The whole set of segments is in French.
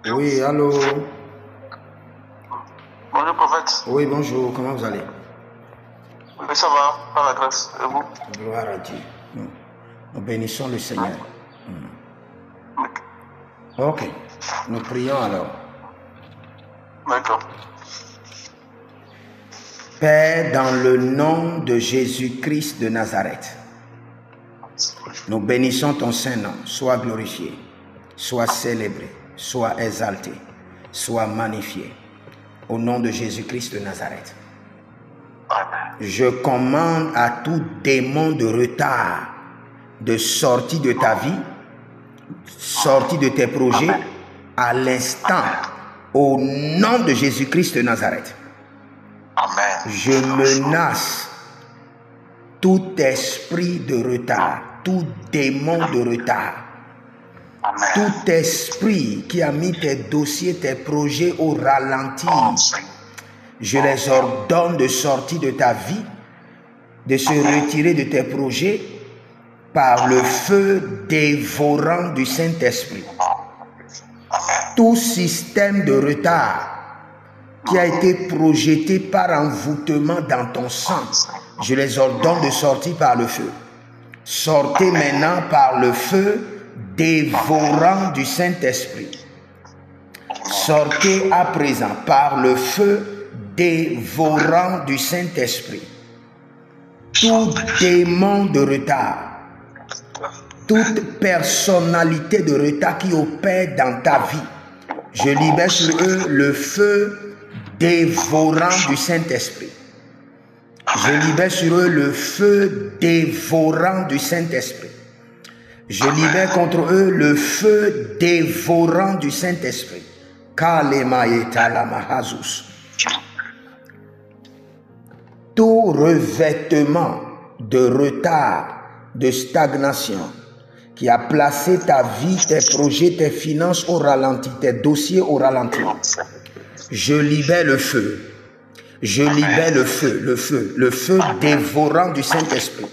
Oui, allô. Bonjour prophète. Oui, bonjour, comment vous allez? Oui, ça va, par la grâce. Et vous? Gloire à Dieu. Nous bénissons le Seigneur. Ok, nous prions alors. D'accord. Père, dans le nom de Jésus-Christ de Nazareth, nous bénissons ton Saint-Nom. Sois glorifié, sois célébré, sois exalté, sois magnifié. Au nom de Jésus-Christ de Nazareth. Je commande à tout démon de retard, de sortie de ta vie, sortie de tes projets, à l'instant, au nom de Jésus-Christ de Nazareth. Amen. Je menace tout esprit de retard, tout démon de retard, Amen. tout esprit qui a mis tes dossiers, tes projets au ralenti. Je les ordonne de sortir de ta vie, de se retirer de tes projets par le feu dévorant du Saint-Esprit. Tout système de retard qui a été projeté par envoûtement dans ton sang, je les ordonne de sortir par le feu. Sortez maintenant par le feu dévorant du Saint-Esprit. Sortez à présent par le feu dévorant du Saint-Esprit. Tout démon de retard, toute personnalité de retard qui opère dans ta vie, je libère sur eux le feu dévorant du Saint-Esprit. Je libère sur eux le feu dévorant du Saint-Esprit. Je libère contre eux le feu dévorant du Saint-Esprit. Tout revêtement de retard, de stagnation, qui a placé ta vie, tes projets, tes finances au ralenti, tes dossiers au ralenti, je libère le feu. Je libère le feu, le feu dévorant du Saint-Esprit.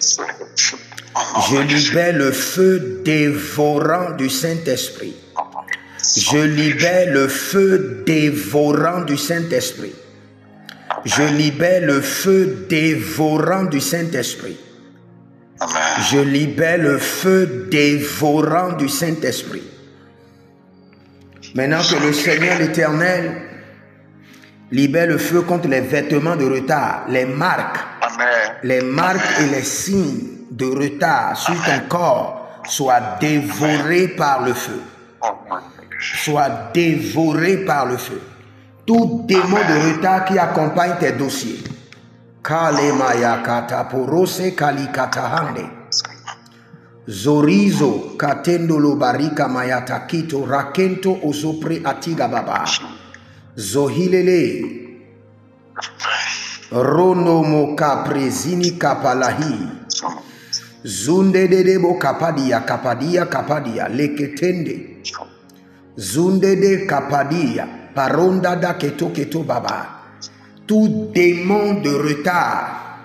Je libère le feu dévorant du Saint-Esprit. Je libère le feu dévorant du Saint-Esprit. Je libère le feu dévorant du Saint-Esprit. Je libère le feu dévorant du Saint-Esprit. Maintenant que le Seigneur l'Éternel libère le feu contre les vêtements de retard, les marques et les signes de retard sur ton corps soient dévorés par le feu. Soient dévorés par le feu. Tout démon de retard qui accompagne tes dossiers. Kalemaya kata porose kalikatahande. Zorizo katendo lobarika mayata kito rakento ozopre atiga baba. Zohilele Rono moka prezini kapalahi Zunde debo kapadia leketende Zunde de kapadia paronda da keto baba. Tout démon de retard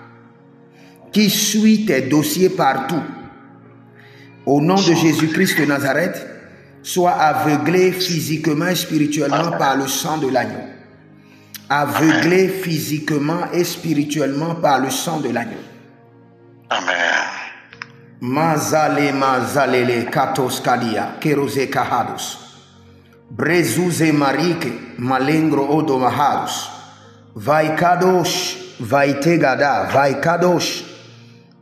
qui suit tes dossiers partout, au nom de Jésus-Christ de Nazareth, soit aveuglé physiquement et spirituellement par le sang de l'agneau. Aveuglé physiquement et spirituellement par le sang de l'agneau. Amen. Mazalele katos kadia kerose kahados. Brezuze marike malengro odomahados. Vai kadosh, vai tegada, vai kadosh.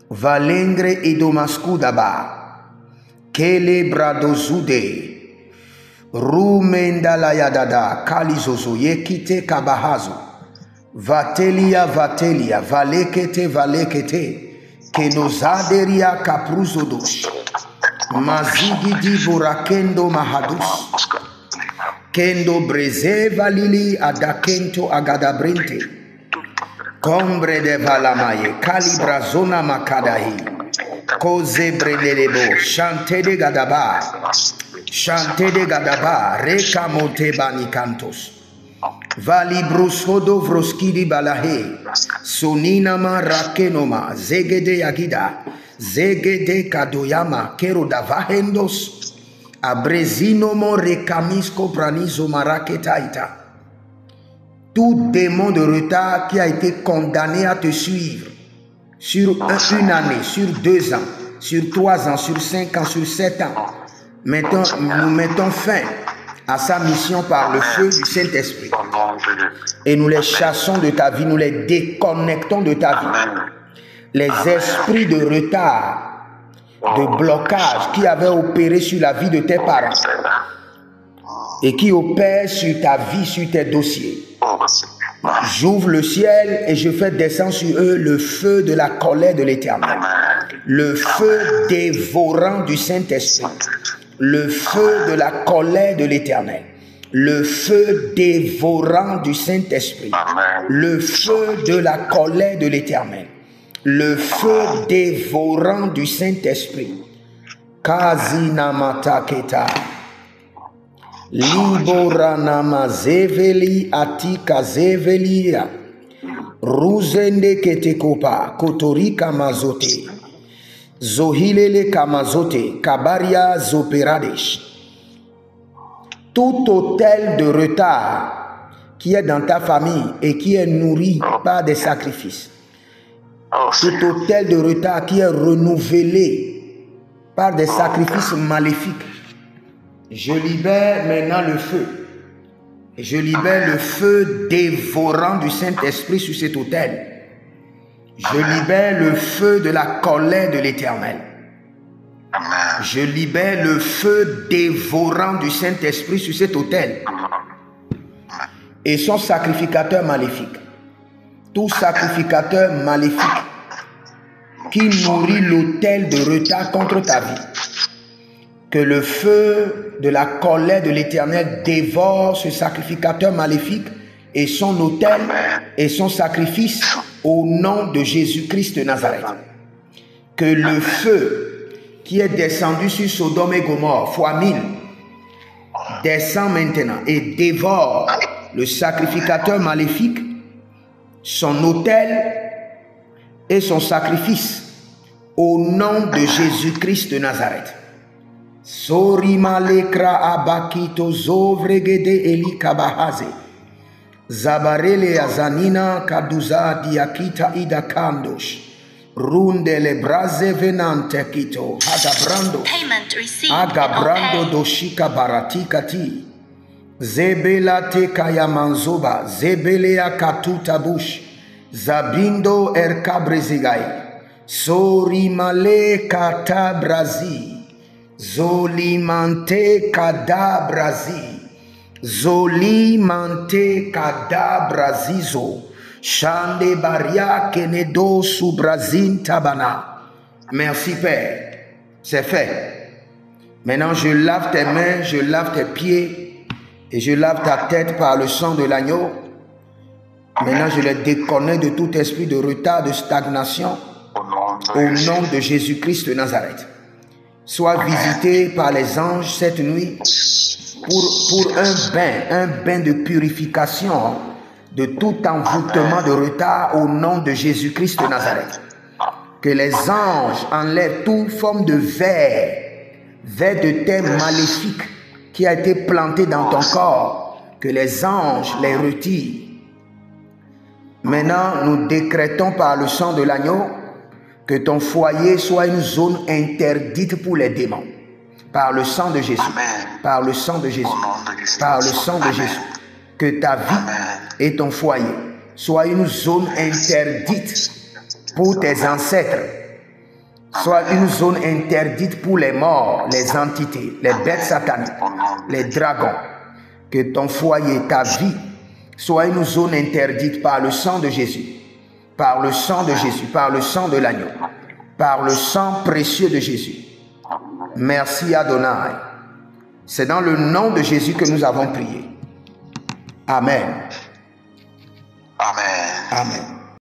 Valengre edomaskudaba. Kele bradozude. Rumenda la yadada kalizozo yekite kabahazo vatelia valekete kenozaderia kapruzodos mazigidi burakendo mahadus kendo breze valili adakento agadabrente combre de valamaye kalibrazona makadahi koze brelelebo chante de gadaba Chante de gadaba, reka monte bani cantos. Vali brushodo vroskidi balahe. Soninama rakenoma, zegede yagida. Zegede kadoyama, kero davahendos. Abrezino mon recamisco pranizo maraketaita. Tout démon de retard qui a été condamné à te suivre sur une année, sur 2 ans, sur 3 ans, sur 5 ans, sur 7 ans, nous mettons fin à sa mission par le feu du Saint-Esprit. Et nous les chassons de ta vie, nous les déconnectons de ta vie. Les esprits de retard, de blocage qui avaient opéré sur la vie de tes parents et qui opèrent sur ta vie, sur tes dossiers. J'ouvre le ciel et je fais descendre sur eux le feu de la colère de l'Éternel. Le feu dévorant du Saint-Esprit. Le feu de la colère de l'Éternel. Le feu dévorant du Saint-Esprit. Le feu de la colère de l'Éternel. Le feu dévorant du Saint-Esprit. Kazinamata keta. Liboranama zeveli atika zevelia. Ruzende ketekopa kotorika mazote. Zohilele kamazote kabaria zoperadesh. Tout hôtel de retard qui est dans ta famille et qui est nourri par des sacrifices. Tout hôtel de retard qui est renouvelé par des sacrifices maléfiques. Je libère maintenant le feu. Je libère le feu dévorant du Saint-Esprit sur cet autel. Je libère le feu de la colère de l'Éternel. Je libère le feu dévorant du Saint-Esprit sur cet autel. Et son sacrificateur maléfique. Tout sacrificateur maléfique qui nourrit l'autel de retard contre ta vie. Que le feu de la colère de l'Éternel dévore ce sacrificateur maléfique et son autel et son sacrifice au nom de Jésus-Christ de Nazareth. Que le feu qui est descendu sur Sodome et Gomorrhe fois 1000 descend maintenant et dévore le sacrificateur maléfique, son autel et son sacrifice au nom de Jésus-Christ de Nazareth. Sorima lekra abakito zovregede eli kabahaze. Zabarele azanina kaduza diakita ida kandosh. Runde le braze venante kito. Agabrando doshika baratikati. Zebela te kaya manzoba. Zebelea katuta bush. Zabindo erkabrezigai. Sorimale kata brazi. Zolimante kadabrazi. Zolimante kadabrazizo. Shande baria kenedo subrazin tabana. Merci Père. C'est fait. Maintenant je lave tes mains, je lave tes pieds et je lave ta tête par le sang de l'agneau. Maintenant je les déconnecte de tout esprit de retard, de stagnation au nom de Jésus-Christ de Nazareth. Sois visité par les anges cette nuit pour un bain de purification de tout envoûtement de retard au nom de Jésus-Christ de Nazareth. Que les anges enlèvent toute forme de ver de terre maléfique qui a été planté dans ton corps. Que les anges les retirent. Maintenant, nous décrétons par le sang de l'agneau que ton foyer soit une zone interdite pour les démons. Par le sang de Jésus. Par le sang de Jésus. Par le sang de Jésus. Que ta vie et ton foyer soient une zone interdite pour tes ancêtres. Soit une zone interdite pour les morts, les entités, les bêtes sataniques, les dragons. Que ton foyer, ta vie, soit une zone interdite par le sang de Jésus. Par le sang de Jésus, par le sang de l'agneau, par le sang précieux de Jésus. Merci Adonai. C'est dans le nom de Jésus que nous avons prié. Amen. Amen. Amen.